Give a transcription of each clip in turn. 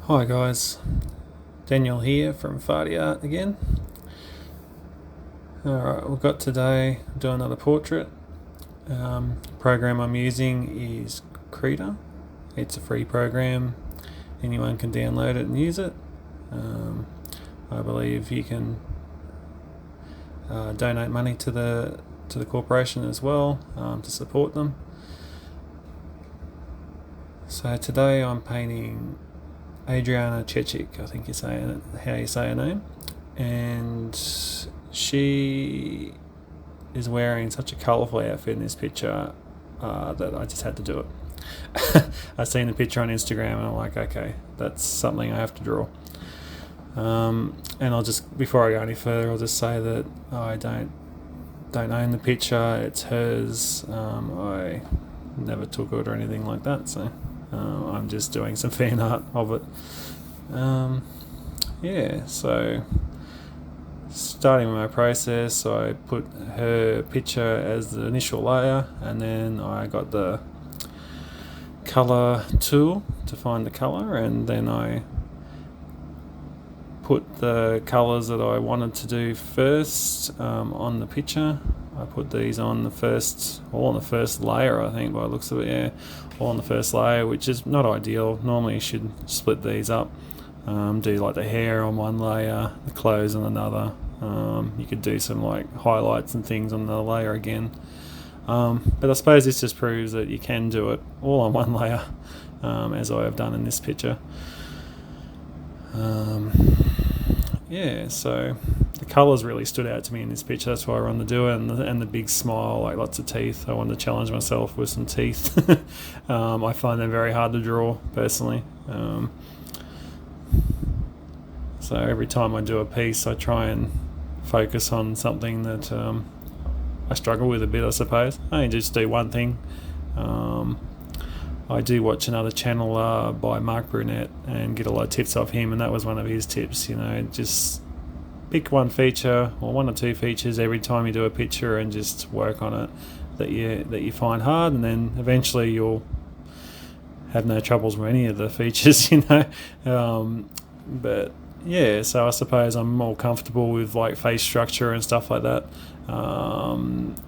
Hi guys, Daniel here from Farty Art again. Alright, we've got today, do another portrait. Program I'm using is Krita. It's a free program, anyone can download it and use it. I believe you can donate money to the corporation as well, to support them. So today I'm painting Adriana, I think how you say her name, and she is wearing such a colourful outfit in this picture that I just had to do it. I seen the picture on Instagram and I'm like, okay, that's something I have to draw. And I'll just, before I go any further, I'll just say that I don't own the picture. It's hers. I never took it or anything like that, so I'm just doing some fan art of it. So starting with my process, I put her picture as the initial layer, and then I got the color tool to find the color, and then I put the colors that I wanted to do first on the picture. I put these on the first layer, I think, by the looks of it. Yeah, all on the first layer, which is not ideal. Normally you should split these up, do like the hair on one layer, the clothes on another. You could do some like highlights and things on the layer again, but I suppose this just proves that you can do it all on one layer, as I have done in this picture. So the colours really stood out to me in this picture. That's why I wanted to do it, and the big smile, like lots of teeth. I wanted to challenge myself with some teeth. I find them very hard to draw personally. So every time I do a piece, I try and focus on something that I struggle with a bit, I suppose. I only just do one thing. I do watch another channel by Mark Brunette and get a lot of tips off him, and that was one of his tips. Just pick one feature or one or two features every time you do a picture and just work on it that you find hard, and then eventually you'll have no troubles with any of the features. But yeah, so I suppose I'm more comfortable with like face structure and stuff like that.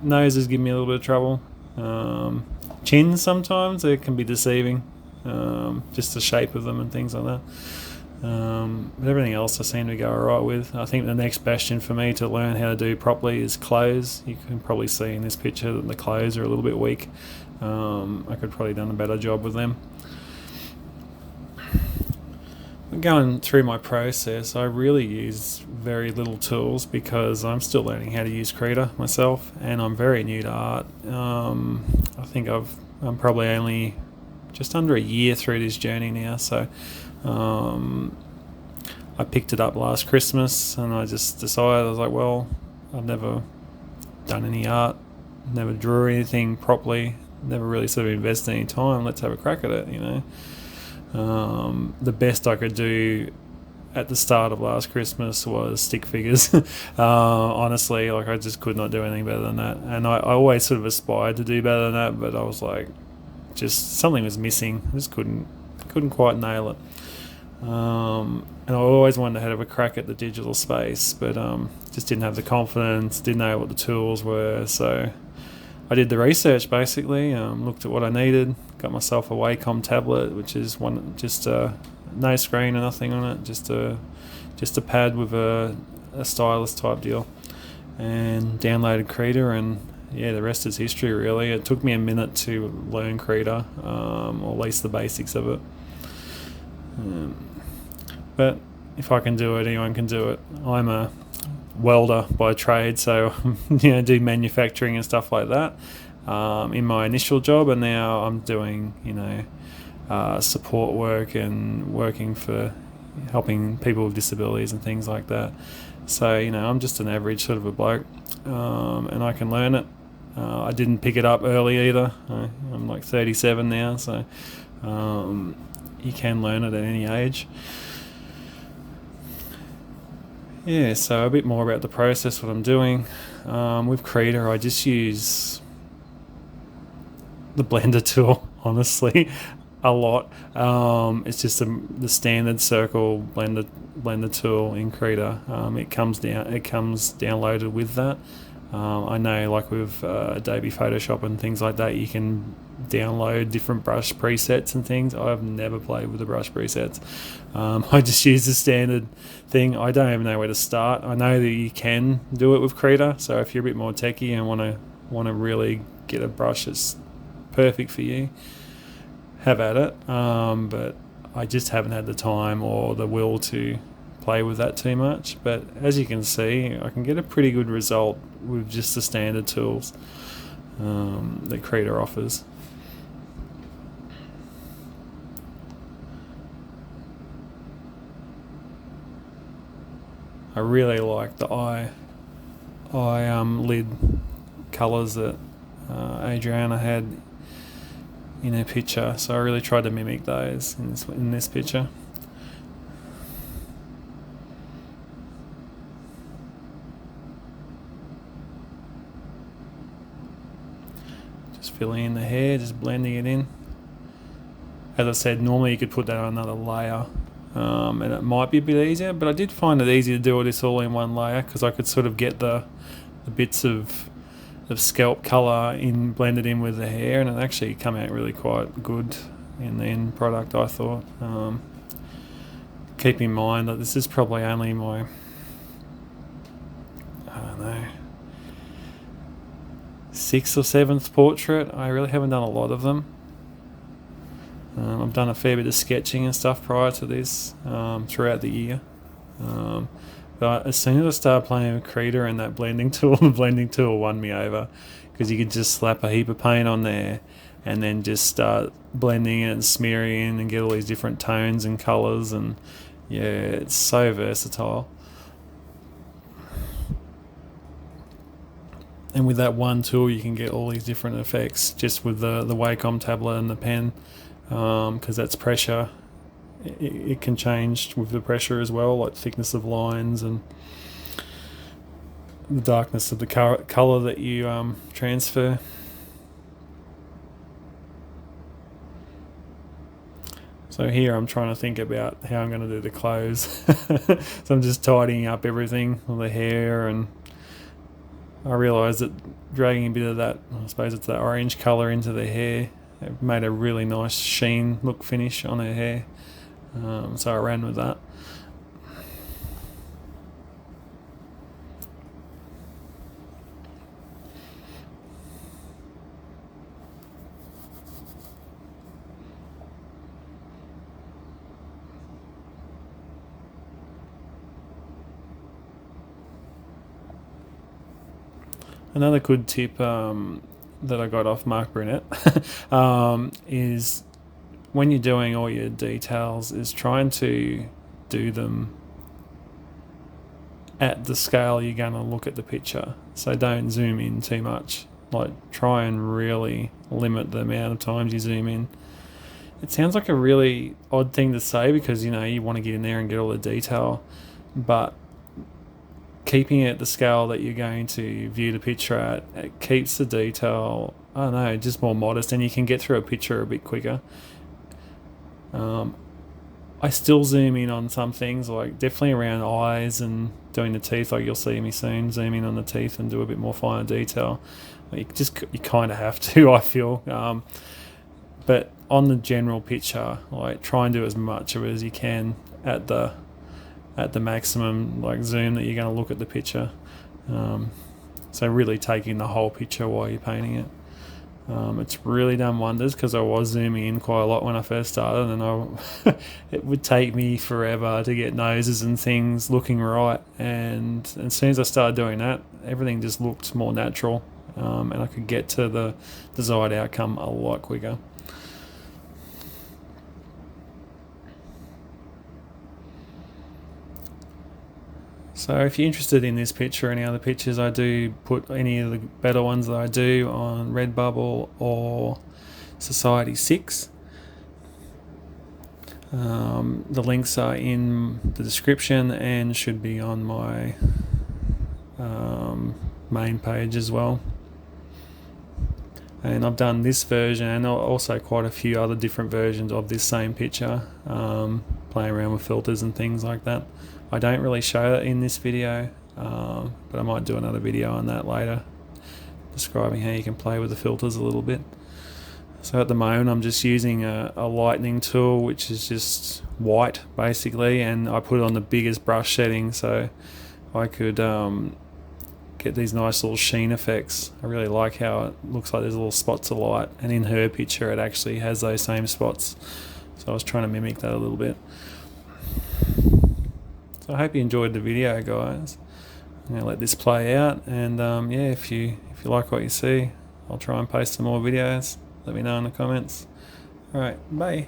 Noses give me a little bit of trouble. Chins sometimes, they can be deceiving, just the shape of them and things like that. But everything else I seem to go alright with. I think the next bastion for me to learn how to do properly is clothes. You can probably see in this picture that the clothes are a little bit weak. I could probably done a better job with them. Going through my process, I really use very little tools because I'm still learning how to use Krita myself, and I'm very new to art. I think I'm probably only just under a year through this journey now, so I picked it up last Christmas and I just decided, I was like, well, I've never done any art, never drew anything properly, never really sort of invested any time. Let's have a crack at it. The best I could do at the start of last Christmas was stick figures. Honestly, like I just could not do anything better than that, and I always sort of aspired to do better than that, but I was like, just something was missing. I just couldn't quite nail it. And I always wanted to have a crack at the digital space, but just didn't have the confidence, didn't know what the tools were, so I did the research basically, looked at what I needed, got myself a Wacom tablet, which is no screen or nothing on it, just a pad with a stylus type deal, and downloaded Krita, and yeah, the rest is history really. It took me a minute to learn Krita, or at least the basics of it. But if I can do it, anyone can do it. I'm a welder by trade, so do manufacturing and stuff like that in my initial job, and now I'm doing support work and working for helping people with disabilities and things like that. So I'm just an average sort of a bloke, and I can learn it. I didn't pick it up early either. I'm like 37 now, so you can learn it at any age. Yeah, so a bit more about the process, what I'm doing. With Krita, I just use the blender tool, honestly. a lot. It's just the standard circle blender tool in Krita. It comes downloaded with that. I know, like with Adobe Photoshop and things like that, you can download different brush presets and things. I've never played with the brush presets. I just use the standard thing. I don't even know where to start. I know that you can do it with Krita, so if you're a bit more techie and want to really get a brush that's perfect for you, have at it. But I just haven't had the time or the will to play with that too much. But as you can see, I can get a pretty good result with just the standard tools that Krita offers. I really like the eye lid colours that Adriana had in her picture, so I really tried to mimic those in this picture. Just filling in the hair, just blending it in. As I said, normally you could put that on another layer, and it might be a bit easier, but I did find it easy to do this all in one layer because I could sort of get the bits of scalp colour blended in with the hair, and it actually come out really quite good in the end product, I thought. Keep in mind that this is probably only my, I don't know, 6th or 7th portrait. I really haven't done a lot of them. I've done a fair bit of sketching and stuff prior to this throughout the year. But as soon as I started playing with Krita and that blending tool, the blending tool won me over because you could just slap a heap of paint on there and then just start blending it and smearing and get all these different tones and colours, and yeah, it's so versatile. And with that one tool you can get all these different effects just with the Wacom tablet and the pen, because that's pressure. It can change with the pressure as well, like thickness of lines and the darkness of the colour that you transfer. So here I'm trying to think about how I'm going to do the clothes. So I'm just tidying up everything, all the hair, and I realised that dragging a bit of that, I suppose it's that orange colour into the hair, it made a really nice sheen look finish on her hair. So I ran with that. Another good tip that I got off Mark Brunette is when you're doing all your details is trying to do them at the scale you're going to look at the picture. So don't zoom in too much. Like, try and really limit the amount of times you zoom in. It sounds like a really odd thing to say because, you know, you want to get in there and get all the detail, but keeping it at the scale that you're going to view the picture at, it keeps the detail, I don't know, just more modest, and you can get through a picture a bit quicker. I still zoom in on some things, like definitely around eyes and doing the teeth. Like, you'll see me soon zoom in on the teeth and do a bit more finer detail. Like, you kind of have to, I feel. But on the general picture, like, try and do as much of it as you can at the maximum like zoom that you're going to look at the picture. So really taking the whole picture while you're painting it. It's really done wonders because I was zooming in quite a lot when I first started, and it would take me forever to get noses and things looking right. And as soon as I started doing that, everything just looked more natural, and I could get to the desired outcome a lot quicker. So if you're interested in this picture or any other pictures, I do put any of the better ones that I do on Redbubble or Society 6. The links are in the description and should be on my main page as well. And I've done this version and also quite a few other different versions of this same picture, playing around with filters and things like that. I don't really show it in this video, but I might do another video on that later, describing how you can play with the filters a little bit. So at the moment I'm just using a lightning tool, which is just white basically, and I put it on the biggest brush setting so I could get these nice little sheen effects. I really like how it looks like there's little spots of light, and in her picture it actually has those same spots, so I was trying to mimic that a little bit. So I hope you enjoyed the video, guys. I'm going to let this play out, and yeah, if you like what you see, I'll try and post some more videos. Let me know in the comments. Alright, bye.